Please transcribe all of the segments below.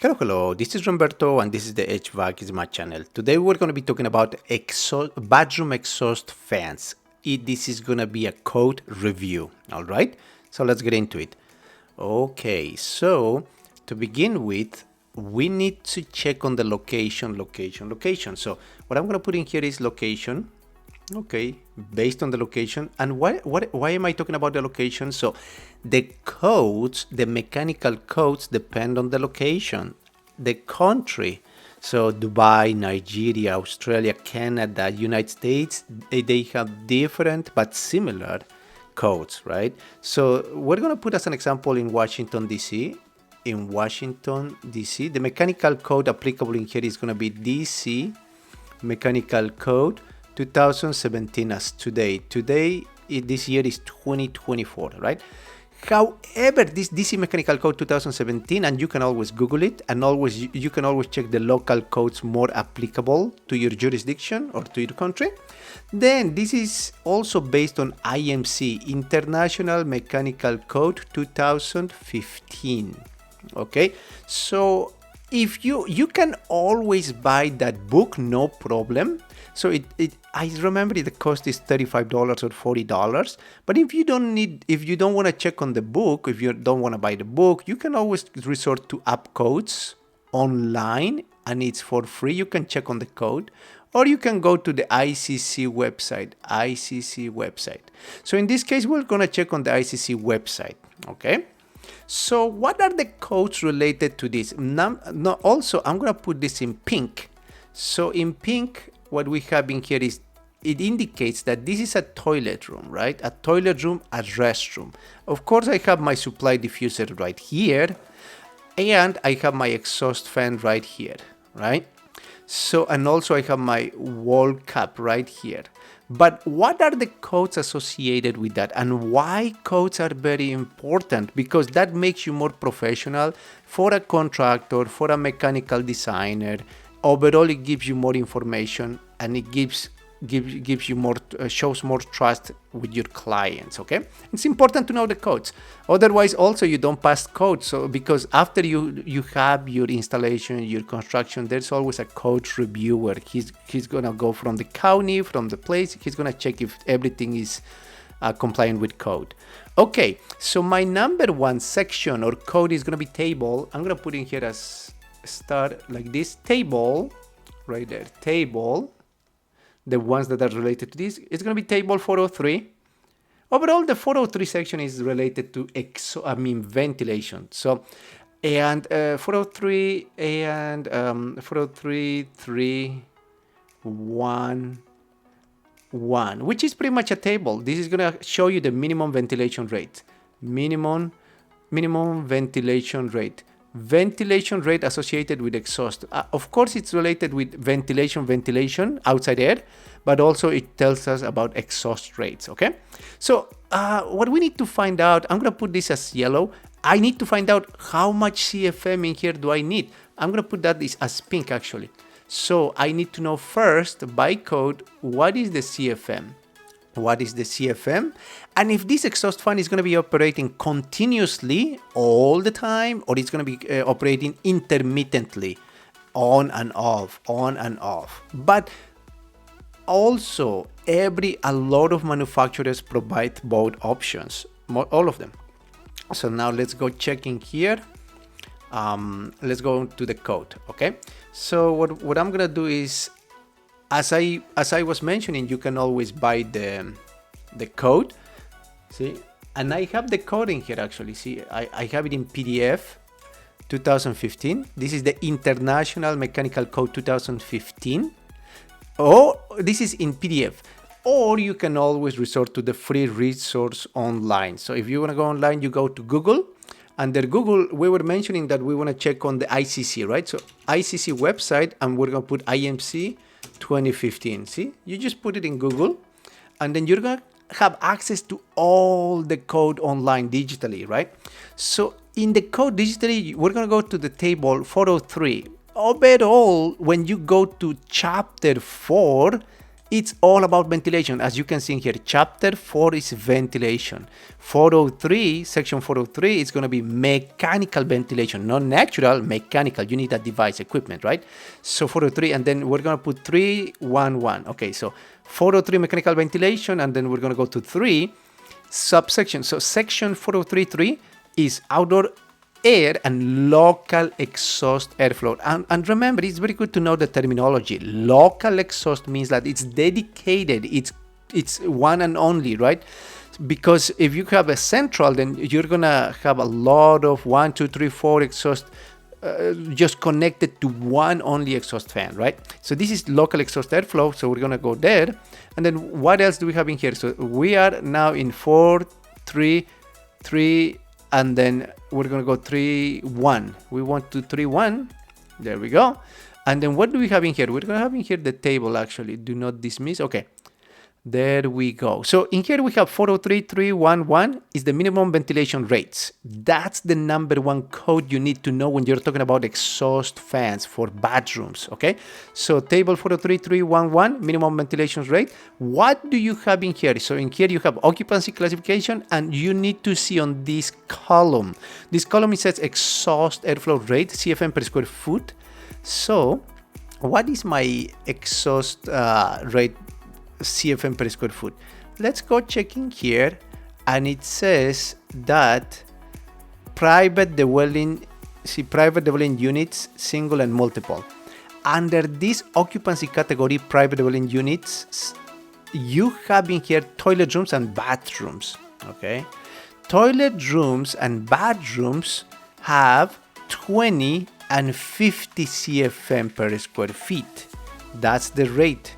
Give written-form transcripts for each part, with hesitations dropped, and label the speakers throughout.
Speaker 1: Hello, this is Roberto and this is the HVAC is my channel. Today we're going to be talking about bathroom exhaust fans. This is going to be a code review, all right? So let's get into it. Okay, so to begin with, we need to check on the location. So what I'm going to put in here is location. Okay, based on the location. And why am I talking about the location? So the codes, the mechanical codes depend on the location, the country. So Dubai, Nigeria, Australia, Canada, United States, they have different but similar codes, right? So we're going to put as an example in Washington, DC. In Washington, DC, the mechanical code applicable in here is going to be DC Mechanical Code 2017 as today. This year is 2024, right? However, this DC Mechanical Code 2017, and you can always Google it, and you can always check the local codes more applicable to your jurisdiction or to your country. Then this is also based on IMC, International Mechanical Code 2015. Okay, so if you can always buy that book, no problem. So I remember the cost is $35 or $40. But if you don't want to check on the book, if you don't want to buy the book, you can always resort to app codes online, and it's for free. You can check on the code, or you can go to the ICC website. So in this case, we're gonna check on the ICC website. Okay. So what are the codes related to this? Also, I'm gonna put this in pink. So in pink, what we have in here is, it indicates that this is a toilet room, right? A toilet room, a restroom. Of course, I have my supply diffuser right here, and I have my exhaust fan right here, right? So, and also I have my wall cap right here. But what are the codes associated with that, and why codes are very important? Because that makes you more professional for a contractor, for a mechanical designer. Overall, it gives you more information, and it gives you more, shows more trust with your clients. Okay, it's important to know the codes. Otherwise, also you don't pass codes. So because after you have your installation, your construction, there's always a code reviewer. He's gonna go from the county, from the place. He's gonna check if everything is compliant with code. Okay, so my number one section or code is gonna be table. I'm gonna put in here as start like this, table right there, table, the ones that are related to this, it's going to be table 403. Overall, the 403 section is related to ventilation. So, and 403 and 403.3.1.1, which is pretty much a table. This is going to show you the minimum ventilation rate, minimum ventilation rate. Ventilation rate associated with exhaust. Of course, it's related with ventilation, outside air, but also it tells us about exhaust rates, okay? So what we need to find out, I'm gonna put this as yellow. I need to find out how much CFM in here do I need. I'm gonna put that as pink actually. So I need to know first by code, what is the CFM? What is the CFM? And if this exhaust fan is going to be operating continuously all the time, or it's going to be operating intermittently, on and off. But also, a lot of manufacturers provide both options, all of them. So now let's go checking here. Let's go to the code, okay? So what I'm going to do is, as I was mentioning, you can always buy the code, see, and I have the code in here actually. See, I have it in PDF 2015. This is the International Mechanical Code 2015. Or this is in PDF, or you can always resort to the free resource online. So if you want to go online, you go to Google. Under Google, we were mentioning that we want to check on the ICC, right? So ICC website, and we're going to put IMC 2015. See, you just put it in Google, and then you're gonna have access to all the code online digitally, right? So in the code digitally, we're gonna go to the table 403. Overall, when you go to chapter 4, it's all about ventilation. As you can see here, chapter 4 is ventilation. 403, section 403 is going to be mechanical ventilation, not natural, mechanical. You need a device, equipment, right? So 403, and then we're going to put 311. Okay, so 403 mechanical ventilation, and then we're going to go to 3 subsection. So section 403.3 is outdoor air and local exhaust airflow. And remember, it's very good to know the terminology. Local exhaust means that it's dedicated, it's one and only, right? Because if you have a central, then you're gonna have a lot of 1, 2, 3, 4 exhaust just connected to one only exhaust fan, right? So this is local exhaust airflow, so we're gonna go there. And then what else do we have in here? So we are now in 4, 3, 3, and then we're gonna go 3, 1. We want to 3, 1. There we go. And then what do we have in here? We're gonna have in here the table, actually. Do not dismiss. Okay. There we go. So in here we have 403.311 is the minimum ventilation rates. That's the number one code you need to know when you're talking about exhaust fans for bathrooms, okay? So table 403.311, minimum ventilation rate. What do you have in here? So in here you have occupancy classification, and you need to see on this column. This column, it says exhaust airflow rate, CFM per square foot. So what is my exhaust rate CFM per square foot? Let's go checking here, and it says that private dwelling units, single and multiple. Under this occupancy category, private dwelling units, you have in here toilet rooms and bathrooms, okay? Toilet rooms and bathrooms have 20 and 50 CFM per square feet. That's the rate.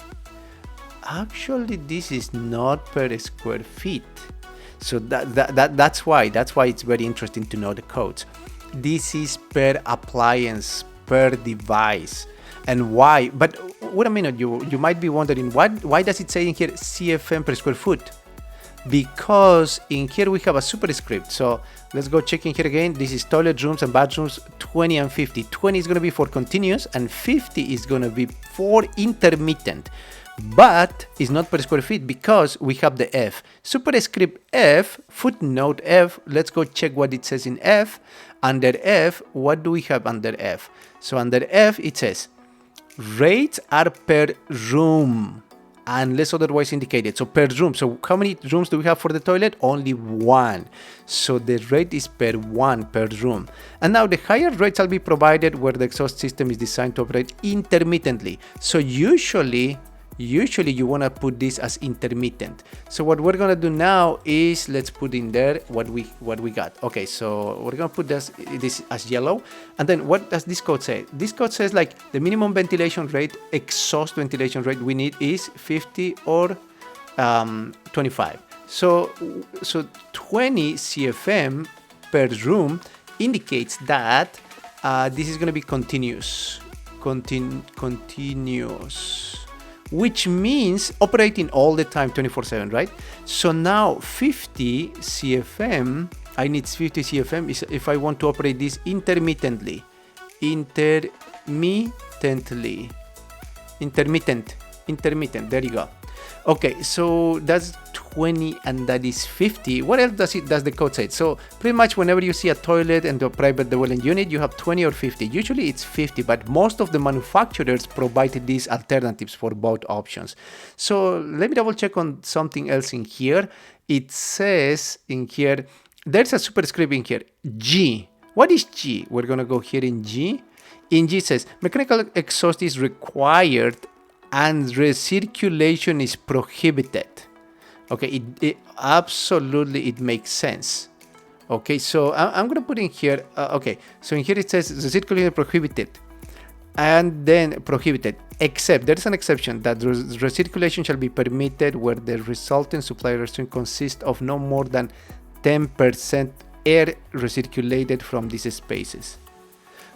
Speaker 1: Actually, this is not per square feet. So that's why it's very interesting to know the codes. This is per appliance, per device. And why? But wait a minute, you might be wondering, why does it say in here CFM per square foot? Because in here we have a superscript. So let's go check in here again. This is toilet rooms and bathrooms, 20 and 50. 20 is going to be for continuous, and 50 is going to be for intermittent. But it's not per square feet because we have the F. Superscript F, footnote F, let's go check what it says in F. Under F, what do we have under F? So under F, it says, rates are per room, unless otherwise indicated. So per room. So how many rooms do we have for the toilet? Only 1. So the rate is per 1 per room. And now the higher rates will be provided where the exhaust system is designed to operate intermittently. So usually you want to put this as intermittent. So what we're going to do now is let's put in there what we got. Okay, so we're going to put this as yellow. And then what does this code say? This code says like the minimum ventilation rate, exhaust ventilation rate we need is 50 or 25. So 20 CFM per room indicates that this is going to be continuous, which means operating all the time 24/7, right? So now 50 CFM, I need 50 CFM is if I want to operate this intermittent, there you go. Okay, so that's 20 and that is 50. What else does the code say? So pretty much whenever you see a toilet and a private dwelling unit, you have 20 or 50. Usually it's 50, but most of the manufacturers provided these alternatives for both options. So let me double check on something else in here. It says in here, there's a superscript in here, G. What is G? We're gonna go here in G. In G it says, mechanical exhaust is required and recirculation is prohibited. Okay, it absolutely, it makes sense. Okay, so I'm going to put in here, okay, so in here it says recirculation prohibited, and then prohibited, except, there is an exception, that recirculation shall be permitted where the resulting supply restriction consists of no more than 10% air recirculated from these spaces.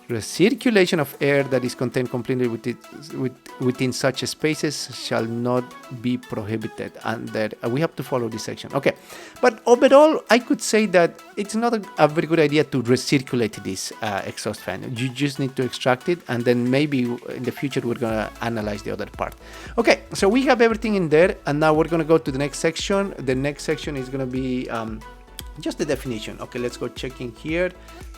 Speaker 1: Recirculation of air that is contained completely within such spaces shall not be prohibited. And that we have to follow this section. Okay, but overall, I could say that it's not a very good idea to recirculate this exhaust fan. You just need to extract it, and then maybe in the future we're gonna analyze the other part. Okay, so we have everything in there, and now we're gonna go to the next section. The next section is gonna be just the definition. Okay, let's go check in here.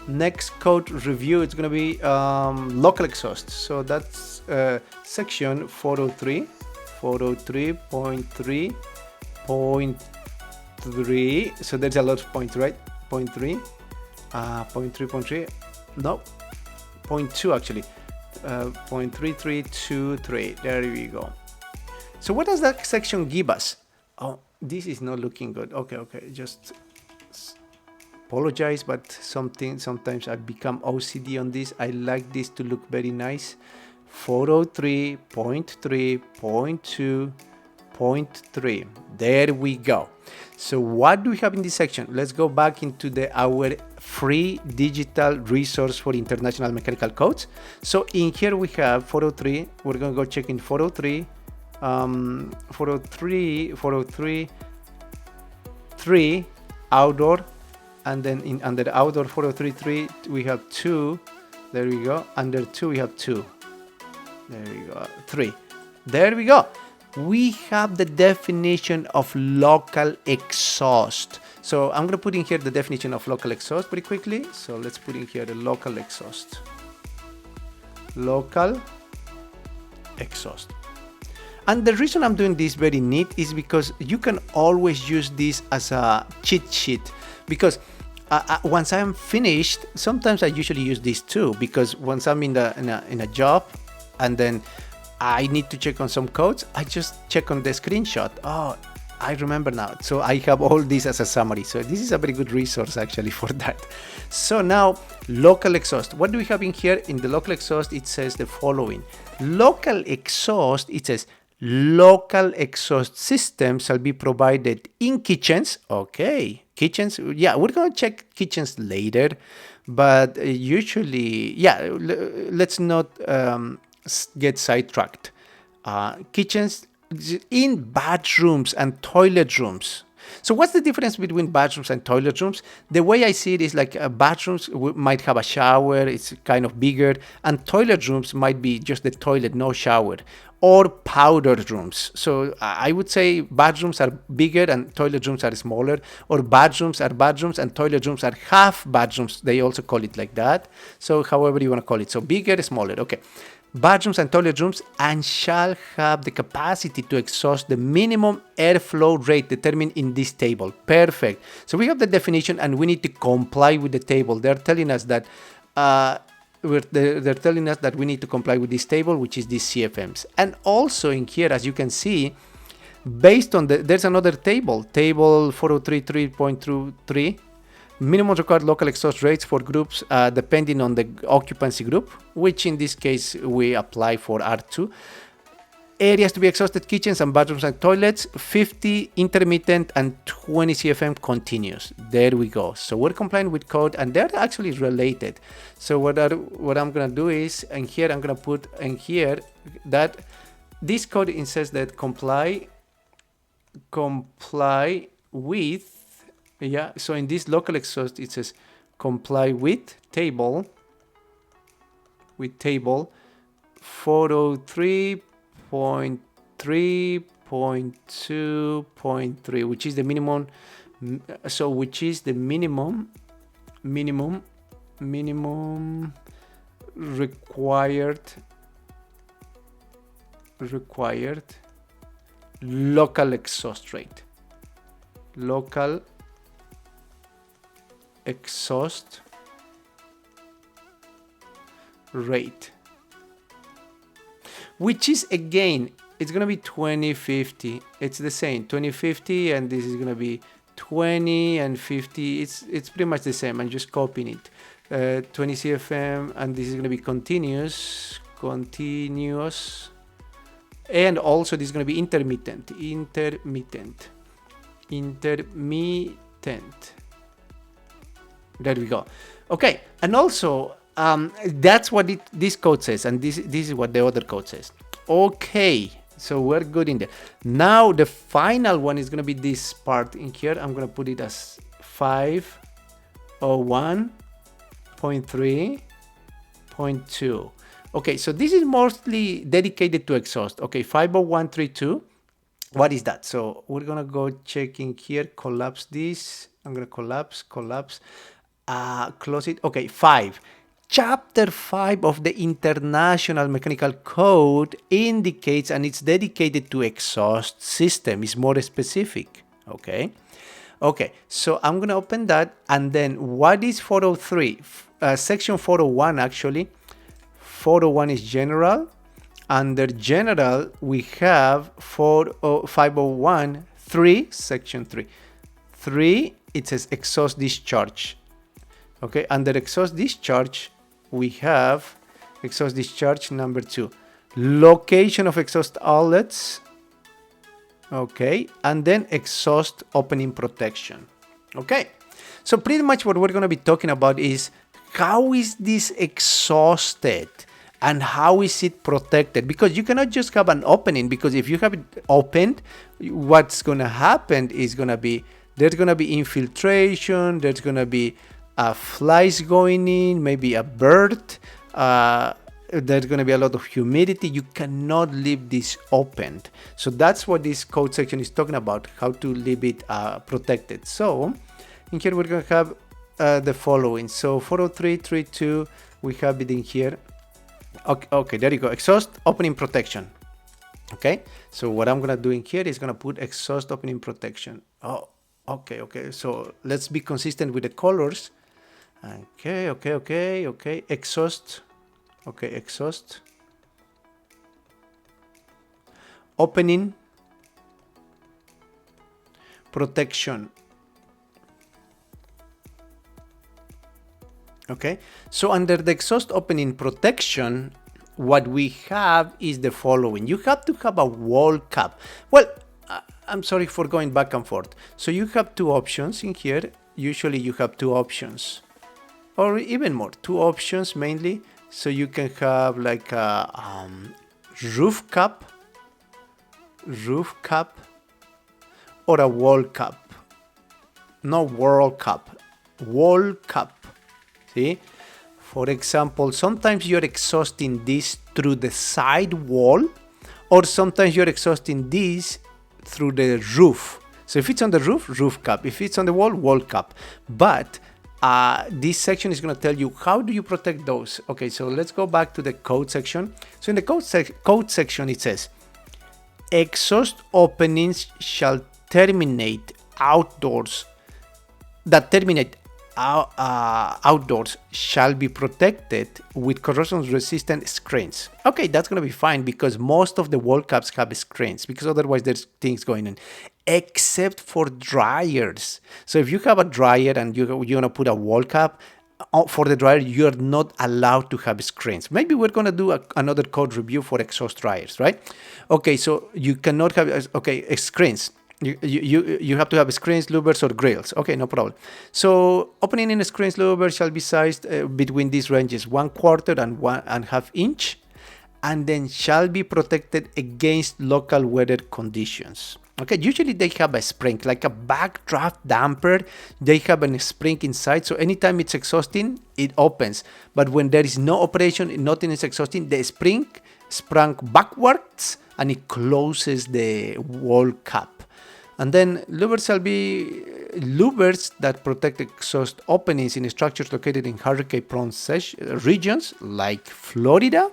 Speaker 1: Next code review, it's going to be local exhaust. So that's section 403.3.3. So there's a lot of points, right? 0.3, 0.3, no, 0.2 actually, 0.3323. There we go. So what does that section give us? Oh, this is not looking good. Okay, just apologize, but sometimes I become OCD on this. I like this to look very nice. 403.3.2.3. There we go. So what do we have in this section? Let's go back into our free digital resource for international mechanical codes. So in here we have 403. We're going to go check in 403. 403 outdoor. And then under outdoor 403.3 we have 2. There we go. Under 2 we have 2. There we go. 3. There we go. We have the definition of local exhaust. So I'm going to put in here the definition of local exhaust pretty quickly. So let's put in here the local exhaust. Local exhaust. And the reason I'm doing this very neat is because you can always use this as a cheat sheet. Because once I'm finished, sometimes I usually use this too. Because once I'm in a job, and then I need to check on some codes, I just check on the screenshot. Oh, I remember now. So I have all this as a summary. So this is a very good resource actually for that. So now local exhaust. What do we have in here? In the local exhaust, it says the following. Local exhaust, it says local exhaust systems shall be provided in kitchens. Okay, kitchens. Yeah, we're going to check kitchens later, but usually, yeah, let's not get sidetracked. Kitchens in bathrooms and toilet rooms. So what's the difference between bathrooms and toilet rooms? The way I see it is like bathrooms might have a shower, it's kind of bigger, and toilet rooms might be just the toilet, no shower, or powder rooms. So I would say bathrooms are bigger and toilet rooms are smaller, or bathrooms are bathrooms and toilet rooms are half bathrooms. They also call it like that. So however you want to call it. So bigger, smaller. Okay. Bathrooms and toilet rooms and shall have the capacity to exhaust the minimum airflow rate determined in this table. Perfect. So we have the definition and we need to comply with the table. They're telling us that they're telling us that we need to comply with this table, which is these CFMs. And also in here, as you can see, based on there's another table 403.3.3. Minimum required local exhaust rates for groups depending on the occupancy group, which in this case we apply for R2. Areas to be exhausted, kitchens and bathrooms and toilets, 50 intermittent and 20 CFM continuous. There we go. So we're complying with code and they're actually related. So what I'm going to do is, and here I'm going to put in here that this code it says that comply with. Yeah, so in this local exhaust, it says comply with table 403.3.2.3, which is the minimum. So which is the minimum required local exhaust rate. Local exhaust rate, which is again it's gonna be 2050. It's the same 2050, and this is gonna be 20 and 50. It's pretty much the same. I'm just copying it. 20 CFM, and this is gonna be continuous, and also this is gonna be intermittent. There we go. Okay, and also That's what this code says, and this is what the other code says. Okay, so we're good in there. Now the final one is going to be this part in here. I'm going to put it as 501.3.2. Okay, so this is mostly dedicated to exhaust. Okay, 501.3.2. What is that? So we're going to go check in here, collapse this. I'm going to collapse, close it. Okay, 5. Chapter 5 of the International Mechanical Code indicates, and it's dedicated to exhaust system. It's more specific. Okay. Okay, so I'm going to open that. And then what is 403? Section 401 actually. 401 is general. Under general, we have 501, 3, section 3. 3, it says exhaust discharge. Okay, under exhaust discharge, we have exhaust discharge number 2. Location of exhaust outlets. Okay, and then exhaust opening protection. Okay, so pretty much what we're going to be talking about is how is this exhausted and how is it protected? Because you cannot just have an opening, because if you have it opened, what's going to happen is going to be, there's going to be infiltration, there's going to be flies going in, maybe a bird, there's going to be a lot of humidity. You cannot leave this opened. So that's what this code section is talking about, how to leave it protected. So in here we're going to have the following. So 403.3.2, we have it in here. Okay, there you go. Exhaust opening protection. Okay, so what I'm going to do in here is going to put exhaust opening protection. Oh, okay. So let's be consistent with the colors. Okay. Exhaust. Okay, exhaust opening protection. Okay, so under the exhaust opening protection, what we have is the following. You have to have a wall cap. Well, I'm sorry for going back and forth. So you have two options in here. Usually you have two options, or even more, two options mainly. So you can have like a roof cap, or a wall cap. No wall cap, wall cap. See? For example, sometimes you're exhausting this through the side wall, or sometimes you're exhausting this through the roof. So if it's on the roof, roof cap. If it's on the wall, wall cap. But this section is going to tell you how do you protect those. Okay, so let's go back to the code section. So in the code section, it says, exhaust openings shall terminate outdoors. That terminate outdoors shall be protected with corrosion-resistant screens. Okay, that's going to be fine because most of the wall caps have screens, because otherwise there's things going on, except for dryers. So if you have a dryer and you're going to put a wall cap for the dryer, you're not allowed to have screens. Maybe we're going to do another code review for exhaust dryers, right? Okay, so you cannot have, screens. You have to have screens, louvers, or grills. Okay, no problem. So opening in screens, louvers shall be sized between these ranges 1/4 and 1.5 inch, and then shall be protected against local weather conditions. Okay, usually they have a spring, like a backdraft damper. They have a spring inside, so anytime it's exhausting, it opens. But when there is no operation, nothing is exhausting, the spring sprung backwards and it closes the wall cap. And then louvers shall be louvers that protect exhaust openings in structures located in hurricane-prone regions like Florida,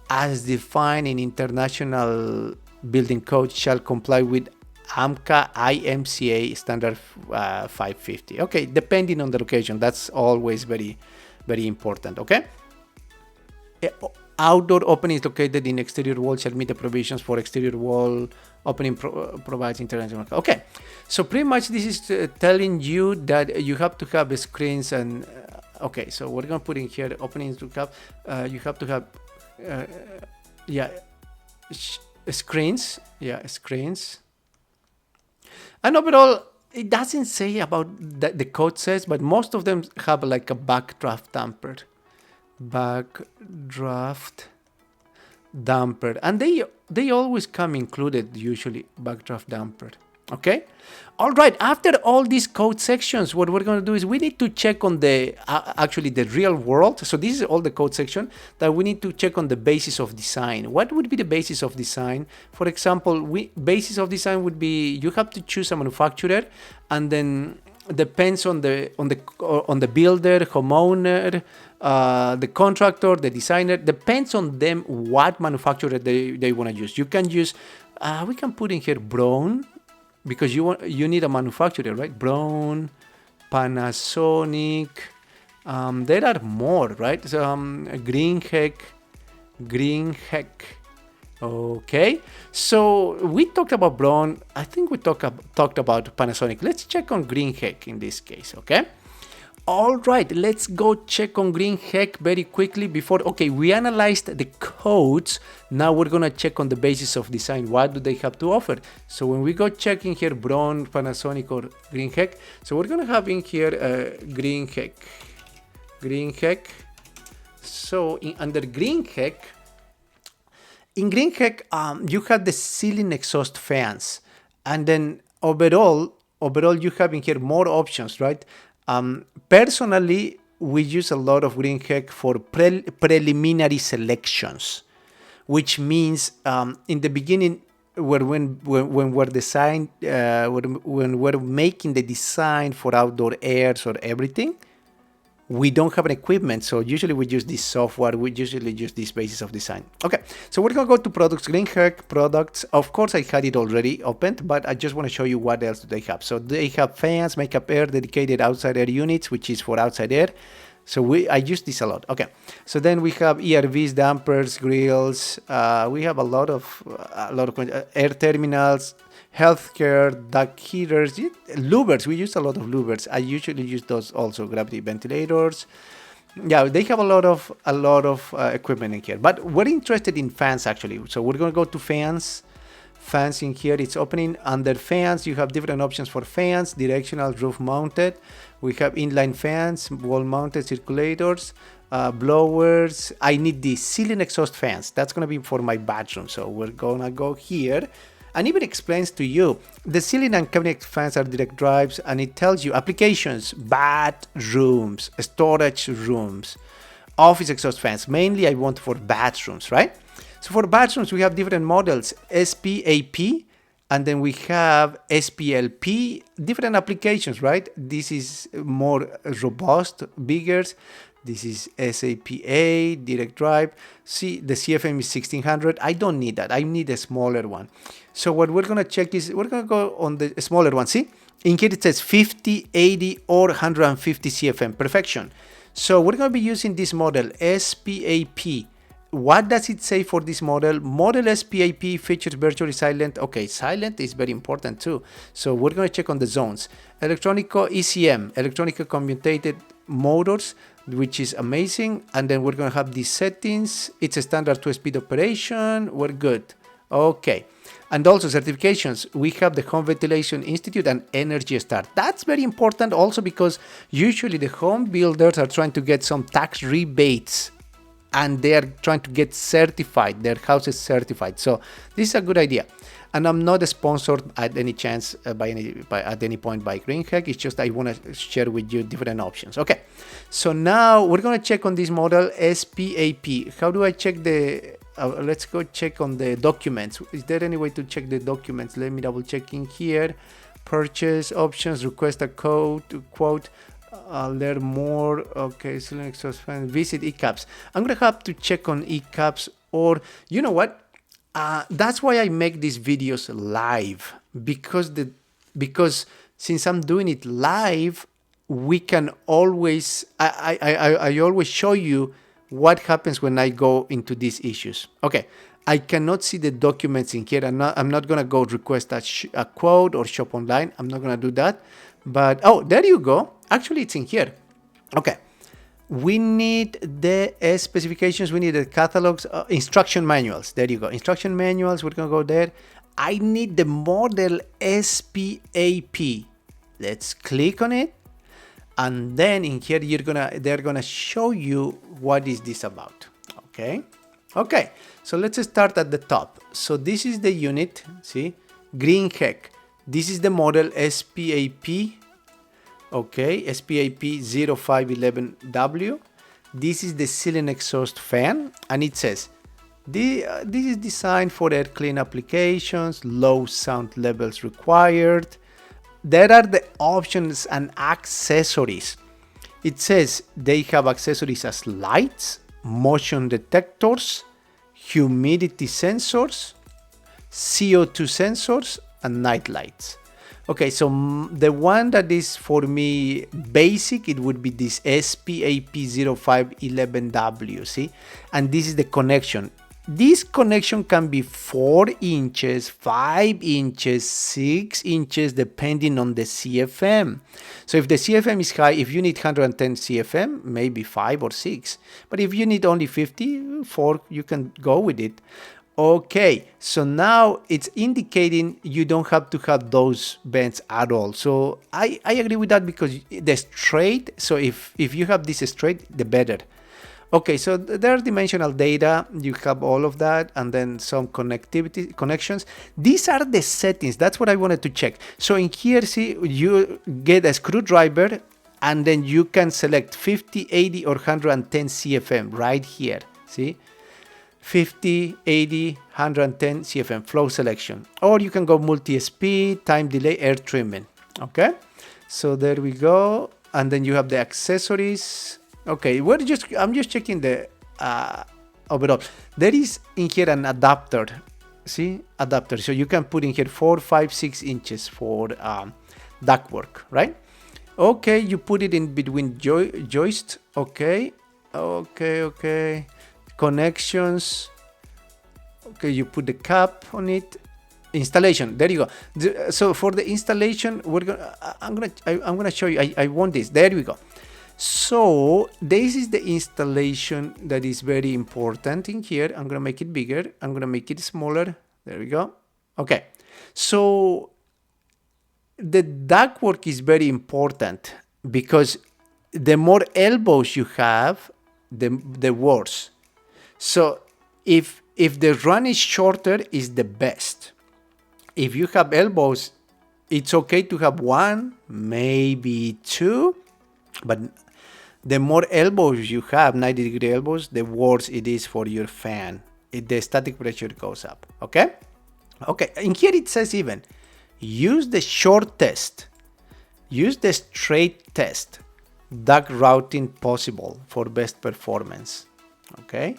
Speaker 1: as defined in International Building Code, shall comply with AMCA IMCA standard 550. Okay, depending on the location, that's always very, very important. Okay. Outdoor openings located in exterior wall shall meet the provisions for exterior wall opening provides international. Okay, so pretty much this is telling you that you have to have screens and okay, so we're gonna put in here openings to have you have to have screens, screens. And overall, it doesn't say about that the code says, but most of them have like a backdraft damper. backdraft damper, and they always come included, usually backdraft damper. Okay, all right, after all these code sections, what we're going to do is we need to check on the actually the real world. So this is all the code section that we need to check on the basis of design. What would be the basis of design? For example, basis of design would be you have to choose a manufacturer, and then depends on the builder, homeowner, the contractor, the designer, depends on them what manufacturer they want to use. You can use we can put in here Braun, because you need a manufacturer, right? Braun, Panasonic, there are more, right? So Greenheck. Okay, so we talked about Braun. I think we talked about Panasonic. Let's check on Greenheck in this case, okay? All right, let's go check on Greenheck very quickly before. Okay, we analyzed the codes. Now we're gonna check on the basis of design. What do they have to offer? So when we go checking here, Braun, Panasonic, or Greenheck, so we're gonna have in here Greenheck. So under Greenheck, in Greenheck, you have the ceiling exhaust fans, and then overall you have in here more options, right? Personally, we use a lot of Greenheck for preliminary selections, which means in the beginning, when we're when we're making the design for outdoor airs or everything, we don't have an equipment, so usually we use this software. We usually use this basis of design. Okay, so we're gonna go to products, Greenheck products. Of course, I had it already opened, but I just want to show you what else do they have. So they have fans, makeup air, dedicated outside air units, which is for outside air. So I use this a lot. Okay, so then we have ERVs, dampers, grills. We have a lot of air terminals, healthcare, duct heaters, louvers. We use a lot of louvers. I usually use those also, gravity ventilators. Yeah, they have a lot of equipment in here. But we're interested in fans actually. So we're gonna go to fans. Fans in here, it's opening. Under fans, you have different options for fans: directional, roof mounted. We have inline fans, wall mounted circulators, blowers. I need the ceiling exhaust fans. That's gonna be for my bathroom. So we're gonna go here. And even explains to you the ceiling and cabinet fans are direct drives, and it tells you applications, bathrooms, storage rooms, office exhaust fans. Mainly I want for bathrooms, right? So for bathrooms we have different models, SPAP, and then we have SPLP, different applications, right? This is more robust, bigger. This is SAPA, direct drive. See, the CFM is 1600. I don't need that. I need a smaller one. So what we're going to check is, we're going to go on the smaller one. See, in here it says 50, 80, or 150 CFM. Perfection. So we're going to be using this model, SPAP. What does it say for this model? Model SPAP features virtually silent. Okay, silent is very important too. So we're going to check on the zones. Electronico ECM, electronically commutated motors, which is amazing. And then we're going to have these settings. It's a standard 2-speed operation. We're good. Okay. And also certifications. We have the Home Ventilation Institute and Energy Star. That's very important also because usually the home builders are trying to get some tax rebates, and they are trying to get certified, their houses certified. So this is a good idea. And I'm not sponsored at any chance at any point by Greenheck. It's just I want to share with you different options. Okay, so now we're going to check on this model SPAP. How do I check the, let's go check on the documents. Is there any way to check the documents? Let me double check in here. Purchase options, request a code, quote, learn more. Okay, select exhaust fan, visit ECAPS. I'm going to have to check on ECAPS, or you know what? That's why I make these videos live, because since I'm doing it live, we can always I always show you what happens when I go into these issues. Okay, I cannot see the documents in here. I'm not gonna go request a quote or shop online. I'm not gonna do that. But oh, there you go. Actually, it's in here. Okay. We need the specifications, we need the catalogs, instruction manuals. There you go, instruction manuals, we're gonna go there. I need the model SPAP. Let's click on it. and then in here they're gonna show you what is this about. Okay, so let's start at the top. So this is the unit, see, green heck. This is the model SPAP, okay, SPAP 0511W. This is the ceiling exhaust fan, and it says this is designed for air clean applications, low sound levels required. There are the options and accessories. It says they have accessories as lights, motion detectors, humidity sensors, CO2 sensors, and night lights. Okay, so the one that is for me basic, it would be this SPAP 0511W, see? And this is the connection. This connection can be 4 inches, 5 inches, 6 inches, depending on the CFM. So if the CFM is high, if you need 110 CFM, maybe 5 or 6. But if you need only 50, 4, you can go with it. Okay, so now it's indicating you don't have to have those bends at all. So I agree with that, because the straight, so if you have this straight, the better. Okay, so there are dimensional data, you have all of that, and then some connections. These are the settings, that's what I wanted to check. So in here, see, you get a screwdriver, and then you can select 50, 80, or 110 CFM right here, see? 50, 80, 110 CFM, flow selection. Or you can go multi-speed, time delay, air treatment, okay? So there we go, and then you have the accessories. Okay, I'm just checking the overall. There is in here an adapter, see, adapter. So you can put in here 4, 5, 6 inches for ductwork, right? Okay, you put it in between joist. Okay, connections. Okay, you put the cap on it. Installation, there you go. So for the installation, I'm gonna show you. I want this. There we go. So this is the installation that is very important in here. I'm gonna make it bigger, I'm gonna make it smaller. There we go. Okay, so the ductwork is very important, because the more elbows you have, the worse. So if the run is shorter, is the best. If you have elbows, it's okay to have 1, maybe 2, but the more elbows you have, 90-degree elbows, the worse it is for your fan. The static pressure goes up, okay? Okay, in here it says even, use the short test, use the straight test, duct routing possible for best performance, okay?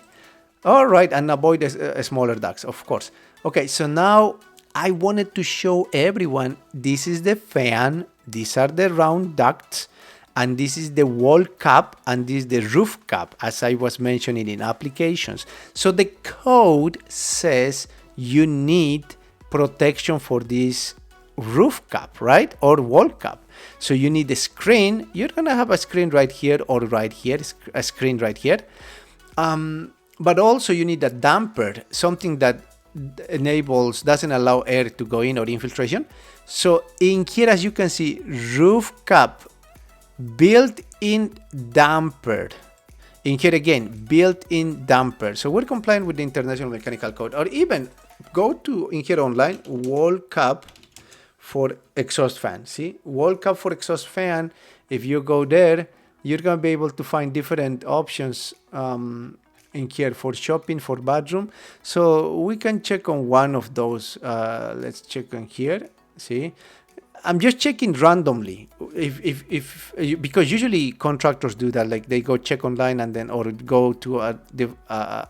Speaker 1: All right, and avoid smaller ducts, of course. Okay, so now I wanted to show everyone, this is the fan, these are the round ducts, and this is the wall cap, and this is the roof cap, as I was mentioning in applications. So the code says you need protection for this roof cap, right? Or wall cap. So you need a screen. You're gonna have a screen right here or right here, a screen right here. But also you need a damper, something that doesn't allow air to go in or infiltration. So in here, as you can see, roof cap, built-in damper. In here again, built-in damper. So we're complying with the International Mechanical Code. Or even go to in here online, wall cap for exhaust fan. See, wall cap for exhaust fan. If you go there, you're gonna be able to find different options in here for shopping, for bathroom. So we can check on one of those. Let's check on here. See, I'm just checking randomly. Because usually contractors do that, like they go check online and then, or go to a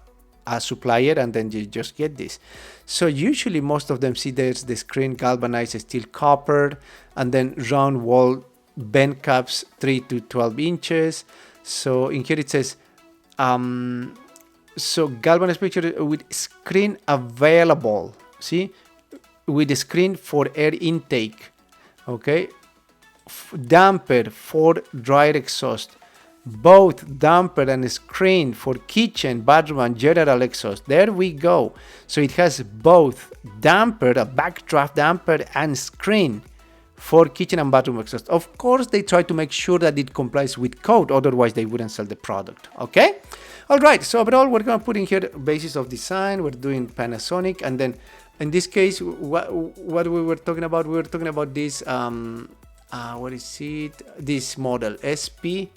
Speaker 1: supplier and then you just get this. So usually most of them see there's the screen galvanized steel copper, and then round wall bend caps 3 to 12 inches. So in here it says, so galvanized picture with screen available. See, with the screen for air intake. Okay, damper for dryer exhaust, both damper and screen for kitchen, bathroom, and general exhaust. There we go. So it has both damper, a backdraft damper, and screen for kitchen and bathroom exhaust. Of course, they try to make sure that it complies with code, otherwise they wouldn't sell the product, okay? All right, so overall, we're gonna put in here basis of design. We're doing Panasonic, and then in this case, what we were talking about, we were talking about this, what is it? This model, SP,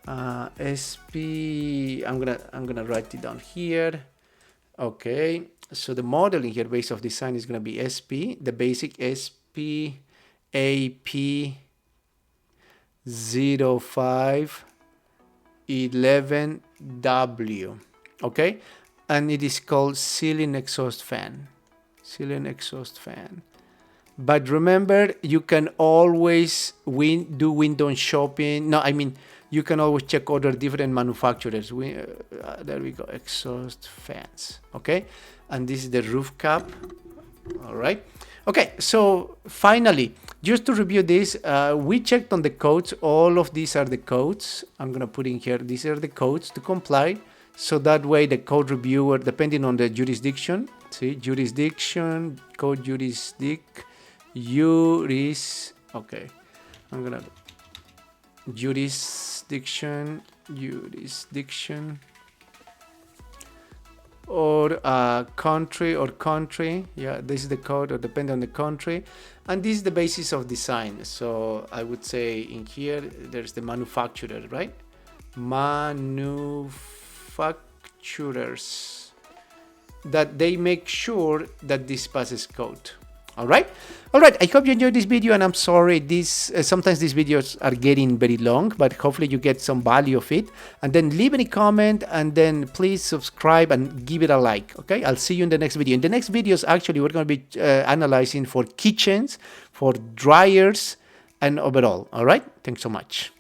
Speaker 1: I'm gonna write it down here. Okay, so the model in here, base of design, is gonna be SP, the basic SP AP 0511W, okay, and it is called ceiling exhaust fan. But remember, you can always do window shopping. No, I mean, you can always check other different manufacturers. There we go, exhaust fans, okay, and this is the roof cap. All right, okay, so finally, just to review this, we checked on the codes. All of these are the codes. I'm gonna put in here, these are the codes to comply. So that way the code reviewer, depending on the jurisdiction, see, jurisdiction, code okay, I'm gonna, jurisdiction, or country, yeah, this is the code, or depending on the country, and this is the basis of design. So I would say in here there's the manufacturer, right? Manufacturers, that they make sure that this passes code. All right, I hope you enjoyed this video, and I'm sorry this sometimes these videos are getting very long, but hopefully you get some value of it. And then leave any comment, and then please subscribe and give it a like. Okay, I'll see you in the next video. In the next videos, actually, we're going to be analyzing for kitchens, for dryers, and overall. All right, thanks so much.